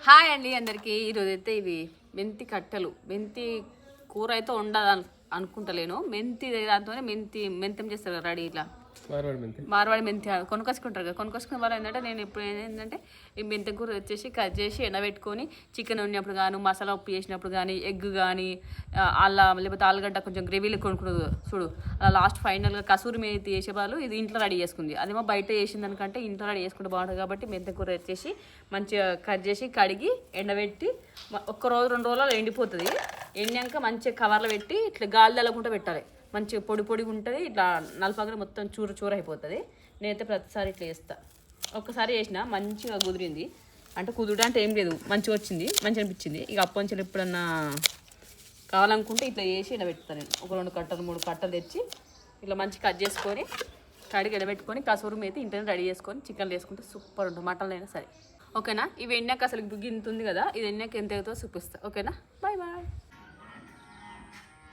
Hi అండి అందరికీ. ఈరోజైతే ఇవి మెంతి కట్టెలు, మెంతి కూర అయితే ఉండదు అనుకుంటలేను. మెంతి దాంతోనే మెంతం చేస్తారు రెడీ. ఇట్లా మార్వాడి మెంతి కొనుకొచ్చుకుంటారు కదా. కొనుకొచ్చుకున్న వాళ్ళు ఏంటంటే నేను ఇప్పుడు ఏంటంటే ఈ మెంతి కూర వచ్చేసి కట్ చేసి ఎండబెట్టుకొని చికెన్ వండినప్పుడు కానీ, మసాలా ఉప్పు చేసినప్పుడు కానీ, ఎగ్ కానీ, అల్లం లేకపోతే ఆలుగడ్డ కొంచెం గ్రేవీలో కొనుక్కున్నది చూడు. అలా లాస్ట్ ఫైనల్గా కసూరి మేతి చేసే వాళ్ళు ఇది ఇంట్లో రెడీ చేసుకుంది. అదేమో బయట చేసిన దానికంటే ఇంట్లో రెడీ చేసుకుంటే బాగుంటుంది కాబట్టి మెంతి కూర వచ్చేసి మంచిగా కట్ చేసి కడిగి ఎండబెట్టి ఒక్క రోజు 2 రోజులలో ఎండిపోతుంది. ఎండాక మంచిగా కవర్లో పెట్టి ఇట్లా గాలి తగలకుండా పెట్టాలి. మంచిగా పొడి పొడిగా ఉంటుంది. ఇట్లా నలపగా మొత్తం చూర చూర అయిపోతుంది. నేనైతే ప్రతిసారి ఇట్లా చేస్తాను. ఒక్కసారి చేసిన మంచిగా కుదిరింది. అంటే కుదురు అంటే ఏం లేదు, మంచిగా వచ్చింది, మంచిగా అనిపించింది. ఇక అప్పటి నుంచి ఎప్పుడన్నా కావాలనుకుంటే ఇట్లా చేసి ఇలా పెడతాను. నేను ఒక 2 కట్టలు 3 కట్టలు తెచ్చి ఇట్లా మంచి కట్ చేసుకొని కడిగి ఎడబెట్టుకొని కసూరు మేతి ఇంటనే రెడీ చేసుకొని చికెన్లు వేసుకుంటే సూపర్ ఉంటుంది. మటన్లు అయినా సరే. ఓకేనా? ఇవి ఎన్నాక అసలు గింత ఉంది కదా, ఇది ఎన్నాక ఎంత అవుతుందో చూపిస్తా. ఓకేనా? Bye bye.